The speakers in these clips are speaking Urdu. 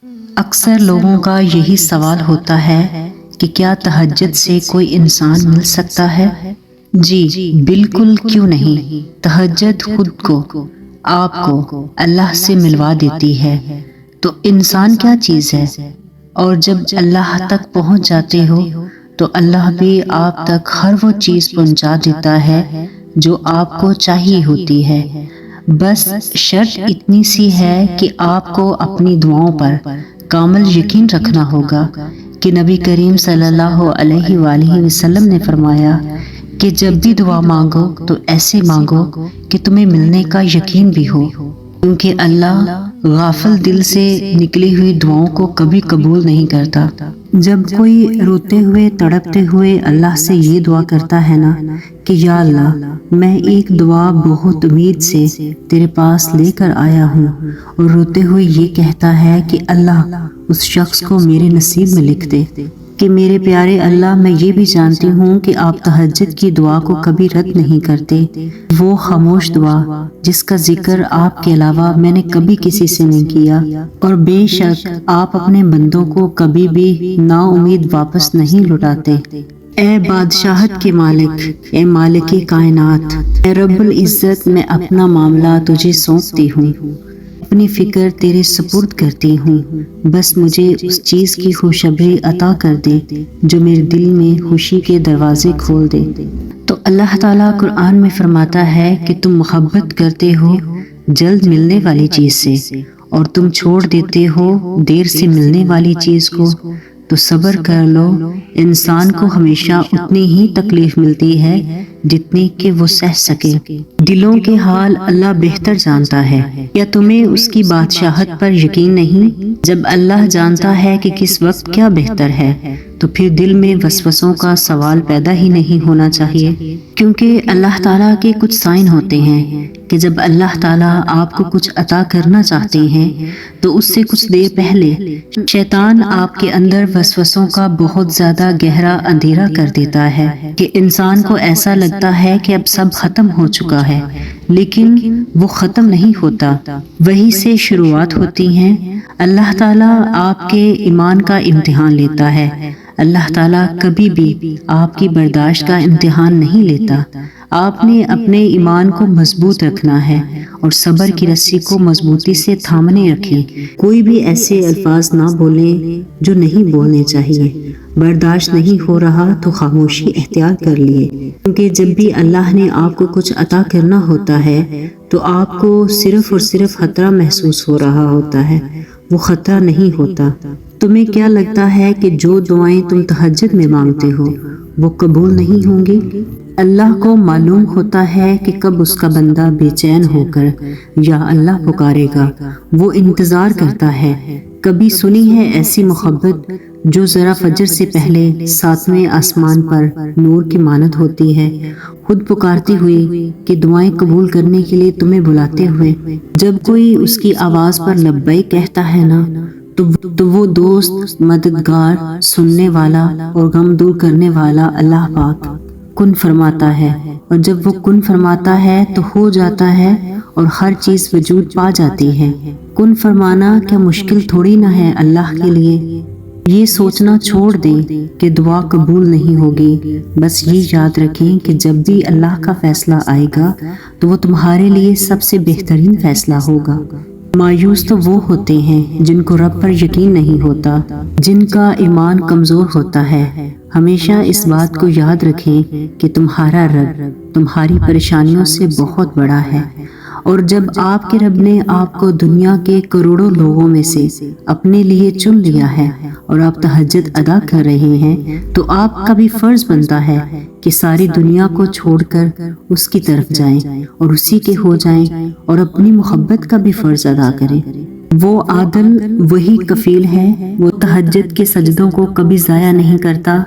اکثر لوگوں کا یہی سوال ہوتا ہے کہ کیا تہجد سے کوئی انسان مل سکتا ہے؟ جی بالکل، کیوں نہیں۔ تہجد خود کو، آپ کو اللہ سے ملوا دیتی ہے۔ تو انسان کیا چیز ہے؟ اور جب اللہ تک پہنچ جاتے ہو تو اللہ بھی آپ تک ہر وہ چیز پہنچا دیتا ہے جو آپ کو چاہیے ہوتی ہے۔ بس شرط اتنی سی ہے کہ آپ کو اپنی دعاؤں پر کامل یقین رکھنا ہوگا کہ نبی کریم صلی اللہ علیہ وآلہ وسلم نے فرمایا کہ جب بھی دعا مانگو تو ایسے مانگو کہ تمہیں ملنے کا یقین بھی ہو، کیونکہ اللہ غافل دل سے نکلی ہوئی دعاؤں کو کبھی قبول نہیں کرتا۔ جب کوئی روتے ہوئے تڑپتے ہوئے اللہ سے یہ دعا کرتا ہے نا کہ یا اللہ، میں ایک دعا بہت امید سے تیرے پاس لے کر آیا ہوں، اور روتے ہوئے یہ کہتا ہے کہ اللہ اس شخص کو میرے نصیب میں لکھ دے کہ میرے پیارے اللہ، میں یہ بھی جانتی ہوں کہ آپ تہجد کی دعا کو کبھی رد نہیں کرتے، وہ خاموش دعا جس کا ذکر آپ کے علاوہ میں نے کبھی کسی سے نہیں کیا، اور بے شک آپ اپنے بندوں کو کبھی بھی نا امید واپس نہیں لوٹاتے۔ اے بادشاہت کے مالک، اے مالک کائنات، اے رب العزت، میں اپنا معاملہ تجھے سونپتی ہوں، اپنی فکر تیرے سپرد کرتی ہوں، بس مجھے اس چیز کی خوشخبری عطا کر دے جو میرے دل میں خوشی کے دروازے کھول دے۔ تو اللہ تعالیٰ قرآن میں فرماتا ہے کہ تم محبت کرتے ہو جلد ملنے والی چیز سے، اور تم چھوڑ دیتے ہو دیر سے ملنے والی چیز کو، تو صبر کر لو۔ انسان کو ہمیشہ اتنی ہی تکلیف ملتی ہے جتنی کہ وہ سہ سکے۔ دلوں کے حال اللہ بہتر جانتا ہے۔ یا تمہیں اس کی بادشاہت پر یقین نہیں؟ جب اللہ جانتا ہے کہ کس وقت کیا بہتر ہے تو پھر دل میں وسوسوں کا سوال پیدا ہی نہیں ہونا چاہیے، کیونکہ اللہ تعالیٰ کے کچھ سائن ہوتے ہیں کہ جب اللہ تعالیٰ آپ کو کچھ عطا کرنا چاہتے ہیں تو اس سے کچھ دیر پہلے شیطان آپ کے اندر وسوسوں کا بہت زیادہ گہرا اندھیرا کر دیتا ہے کہ انسان کو ایسا لگتا ہے کہ اب سب ختم ہو چکا ہے، لیکن وہ ختم نہیں ہوتا، وہی سے شروعات ہوتی ہیں۔ اللہ تعالیٰ آپ کے ایمان کا امتحان لیتا ہے۔ اللہ تعالیٰ کبھی بھی آپ کی برداشت کا امتحان نہیں لیتا۔ آپ نے اپنے ایمان کو مضبوط رکھنا ہے اور صبر کی رسی کو مضبوطی سے تھامنے رکھیں۔ کوئی بھی ایسے الفاظ نہ بولیں جو نہیں بولنے چاہیے۔ برداشت نہیں ہو رہا تو خاموشی اختیار کر لیے، کیونکہ جب بھی اللہ نے آپ کو کچھ عطا کرنا ہوتا ہے تو آپ کو صرف اور صرف خطرہ محسوس ہو رہا ہوتا ہے، وہ خطرہ نہیں ہوتا۔ تمہیں کیا لگتا ہے کہ جو دعائیں تم تہجد میں مانگتے ہو وہ قبول نہیں ہوں گی؟ اللہ کو معلوم ہوتا ہے کہ کب اس کا بندہ بے چین ہو کر یا اللہ پکارے گا، وہ انتظار کرتا ہے۔ کبھی سنی ہے ایسی محبت جو ذرا فجر سے پہلے 7ویں آسمان پر نور کی مانند ہوتی ہے، خود پکارتی ہوئی کہ دعائیں قبول کرنے کے لیے تمہیں بلاتے ہوئے؟ جب کوئی اس کی آواز پر لبیک کہتا ہے نا تو وہ دوست، مددگار، سننے والا اور غم دور کرنے والا اللہ پاک کن فرماتا ہے، اور جب وہ کن فرماتا ہے تو ہو جاتا ہے اور ہر چیز وجود پا جاتی ہے۔ کن فرمانا کیا مشکل تھوڑی نہ ہے اللہ کے لیے؟ یہ سوچنا چھوڑ دیں کہ دعا قبول نہیں ہوگی، بس یہ یاد رکھیں کہ جب بھی اللہ کا فیصلہ آئے گا تو وہ تمہارے لیے سب سے بہترین فیصلہ ہوگا۔ مایوس تو وہ ہوتے ہیں جن کو رب پر یقین نہیں ہوتا، جن کا ایمان کمزور ہوتا ہے۔ ہمیشہ اس بات کو یاد رکھیں کہ تمہارا رب تمہاری پریشانیوں سے بہت بڑا ہے، اور جب آپ کے رب نے آپ کو دنیا کے کروڑوں لوگوں میں سے اپنے لیے چن لیا ہے اور آپ تہجد ادا کر رہے ہیں تو آپ کا بھی فرض بنتا ہے کہ ساری دنیا کو چھوڑ کر اس کی طرف جائیں اور اسی کے ہو جائیں، اور اپنی محبت کا بھی فرض ادا کریں۔ وہ عادل، وہی کفیل ہے، وہ تہجد کے سجدوں کو کبھی ضائع نہیں کرتا۔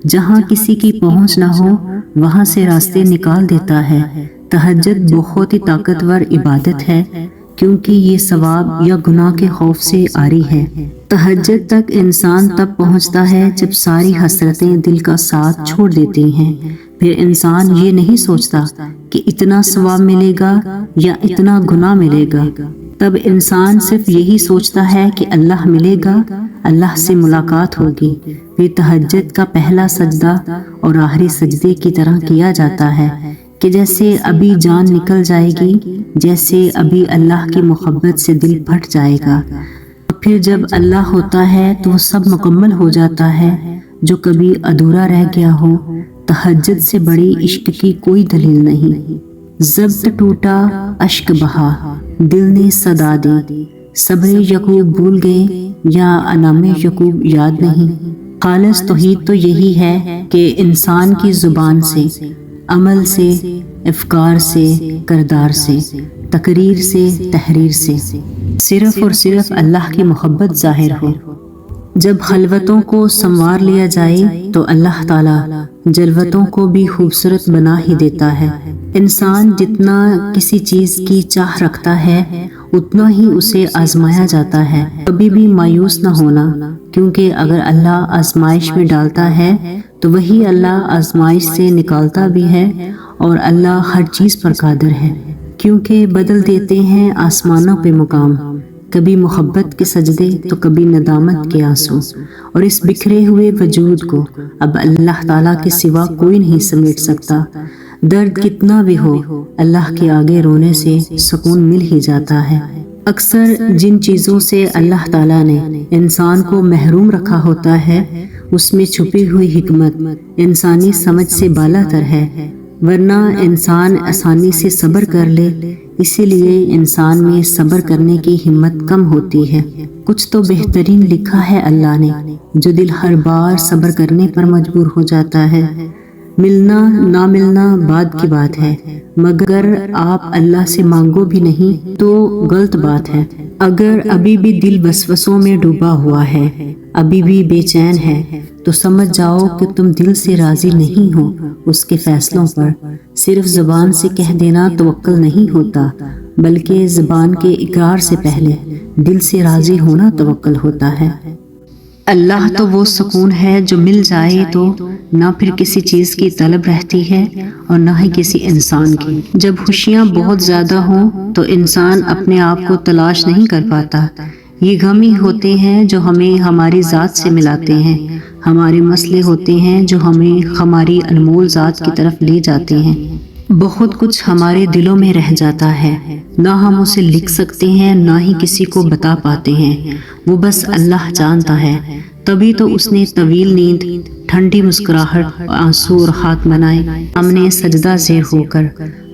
جہاں کسی کی پہنچ نہ ہو وہاں سے راستے نکال دیتا ہے۔ تہجد بہت ہی طاقتور عبادت ہے، کیونکہ یہ ثواب یا گناہ کے خوف سے عاری ہے۔ تہجد تک انسان تب پہنچتا ہے جب ساری حسرتیں دل کا ساتھ چھوڑ دیتی ہیں۔ پھر انسان یہ نہیں سوچتا کہ اتنا ثواب ملے گا یا اتنا گناہ ملے گا، تب انسان صرف یہی سوچتا ہے کہ اللہ ملے گا، اللہ سے ملاقات ہوگی۔ پھر تہجد کا پہلا سجدہ اور آخری سجدے کی طرح کیا جاتا ہے کہ جیسے ابھی جان نکل جائے گی، جیسے ابھی اللہ کی محبت سے دل پھٹ جائے گا۔ پھر جب اللہ ہوتا ہے تو وہ سب مکمل ہو جاتا ہے جو کبھی ادھورا رہ گیا ہو۔ تہجد سے بڑی عشق کی کوئی دلیل نہیں۔ ضبط ٹوٹا، اشک بہا، دل نے صدا دی، صبر یعقوب بھول گئے یا انام یعقوب یاد نہیں۔ خالص توحید تو یہی ہے کہ انسان کی زبان سے، عمل سے، افکار سے، کردار سے، تقریر سے، تحریر سے صرف اور صرف اللہ کی محبت ظاہر ہو۔ جب خلوتوں کو سنوار لیا جائے تو اللہ تعالیٰ جلوتوں کو بھی خوبصورت بنا ہی دیتا ہے۔ انسان جتنا کسی چیز کی چاہ رکھتا ہے اتنا ہی اسے آزمایا جاتا ہے۔ کبھی بھی مایوس نہ ہونا، کیونکہ اگر اللہ آزمائش میں ڈالتا ہے تو وہی اللہ آزمائش سے نکالتا بھی ہے، اور اللہ ہر چیز پر قادر ہے، کیونکہ بدل دیتے ہیں آسمانوں پہ مقام، کبھی محبت کے سجدے تو کبھی ندامت کے آنسو، اور اس بکھرے ہوئے وجود کو اب اللہ تعالیٰ کے سوا کوئی نہیں سمیٹ سکتا۔ درد کتنا بھی ہو، اللہ کے آگے رونے سے سکون مل ہی جاتا ہے۔ اکثر جن چیزوں سے اللہ تعالیٰ نے انسان کو محروم رکھا ہوتا ہے اس میں چھپی ہوئی حکمت انسانی سمجھ سے بالا تر ہے، ورنہ انسان آسانی سے صبر کر لے، اسی لیے انسان میں صبر کرنے کی ہمت کم ہوتی ہے۔ کچھ تو بہترین لکھا ہے اللہ نے، جو دل ہر بار صبر کرنے پر مجبور ہو جاتا ہے۔ ملنا نہ ملنا بعد کی بات ہے، مگر آپ اللہ سے مانگو بھی نہیں تو غلط بات ہے۔ اگر ابھی بھی دل وسوسوں میں ڈوبا ہوا ہے، ابھی بھی بے چین ہے، تو سمجھ جاؤ کہ تم دل سے راضی نہیں ہو اس کے فیصلوں پر۔ صرف زبان سے کہہ دینا توکل نہیں ہوتا، بلکہ زبان کے اقرار سے پہلے دل سے راضی ہونا توکل ہوتا ہے۔ اللہ تو وہ سکون ہے جو مل جائے تو نہ پھر کسی چیز کی طلب رہتی ہے اور نہ ہی کسی انسان کی۔ جب خوشیاں بہت زیادہ ہوں تو انسان اپنے آپ کو تلاش نہیں کر پاتا۔ یہ غم ہی ہوتے ہیں جو ہمیں ہماری ذات سے ملاتے ہیں، ہمارے مسئلے ہوتے ہیں جو ہمیں ہماری انمول ذات کی طرف لے جاتے ہیں۔ بہت کچھ ہمارے دلوں میں رہ جاتا ہے، نہ ہم اسے لکھ سکتے ہیں نہ ہی کسی کو بتا پاتے ہیں، وہ بس اللہ جانتا ہے۔ تبھی تو اس نے طویل نیند، ٹھنڈی مسکراہٹ، آنسو اور ہاتھ بنائے، ہم نے سجدہ زیر ہو کر،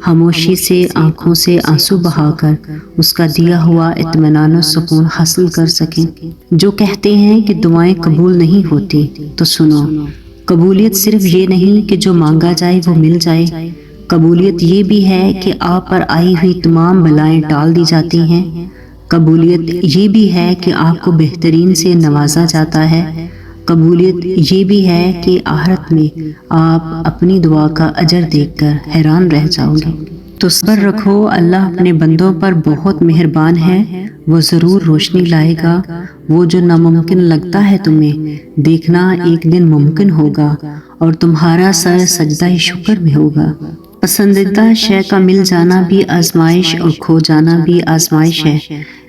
خاموشی سے آنکھوں سے آنسو بہا کر اس کا دیا ہوا اطمینان و سکون حاصل کر سکیں۔ جو کہتے ہیں کہ دعائیں قبول نہیں ہوتی، تو سنو، قبولیت صرف یہ نہیں کہ جو مانگا جائے وہ مل جائے، قبولیت یہ بھی ہے کہ آپ پر آئی ہوئی تمام بلائیں ٹال دی جاتی ہیں۔ قبولیت یہ بھی ہے کہ آپ کو بہترین سے نوازا جاتا ہے۔ قبولیت یہ بھی ہے کہ آخرت میں آپ اپنی دعا کا اجر دیکھ کر حیران رہ جاؤ گے۔ تو صبر رکھو، اللہ اپنے بندوں پر بہت مہربان ہے، وہ ضرور روشنی لائے گا۔ وہ جو ناممکن لگتا ہے تمہیں، دیکھنا ایک دن ممکن ہوگا اور تمہارا سر سجدہ شکر میں ہوگا۔ پسندیدہ شے کا مل جانا بھی آزمائش اور کھو جانا بھی آزمائش ہے۔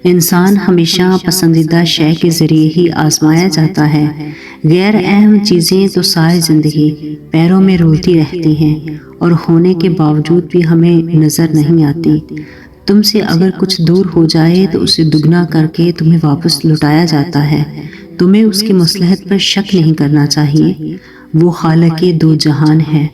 انسان ہمیشہ پسندیدہ شے کے ذریعے ہی آزمایا جاتا ہے۔ غیر اہم چیزیں تو ساری زندگی پیروں میں رولتی رہتی ہیں اور ہونے کے باوجود بھی ہمیں نظر نہیں آتی۔ تم سے اگر کچھ دور ہو جائے تو اسے دگنا کر کے تمہیں واپس لوٹایا جاتا ہے۔ تمہیں اس کی مصلحت پر شک نہیں کرنا چاہیے۔ وہ خالق دو جہان ہے،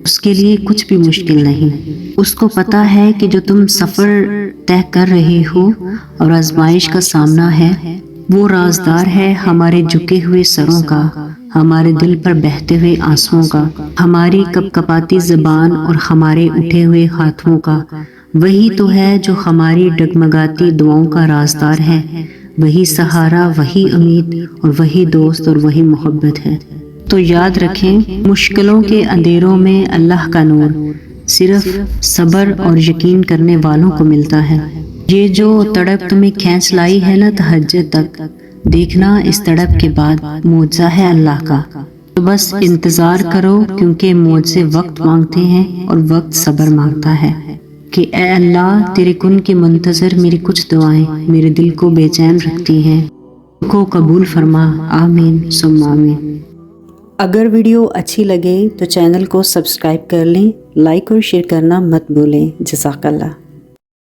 اس کے لیے کچھ بھی مشکل نہیں۔ اس کو پتا ہے کہ جو تم سفر طے کر رہے ہو اور آزمائش کا سامنا ہے، وہ رازدار ہے ہمارے جھکے ہوئے سروں کا، ہمارے دل پر بہتے ہوئے آنسوؤں کا، ہماری کپ کپاتی زبان اور ہمارے اٹھے ہوئے ہاتھوں کا۔ وہی تو ہے جو ہماری ڈگمگاتی دعاؤں کا رازدار ہے۔ وہی سہارا، وہی امید اور وہی دوست اور وہی محبت ہے۔ تو یاد رکھیں، مشکلوں کے اندھیروں میں اللہ کا نور صرف صبر اور یقین کرنے والوں کو ملتا ہے۔ یہ جو تڑپ تمہیں کھینچ لائی ہے نا تہجد تک، دیکھنا اس تڑپ کے بعد معجزہ ہے اللہ کا۔ تو بس انتظار کرو، کیونکہ معجزے وقت مانگتے ہیں اور وقت صبر مانگتا ہے۔ کہ اے اللہ تیرے کن کے منتظر میری کچھ دعائیں میرے دل کو بے چین رکھتی ہیں، کو قبول فرما، آمین ثم آمین۔ اگر ویڈیو اچھی لگے تو چینل کو سبسکرائب کر لیں، لائک اور شیئر کرنا مت بھولیں۔ جزاک اللہ۔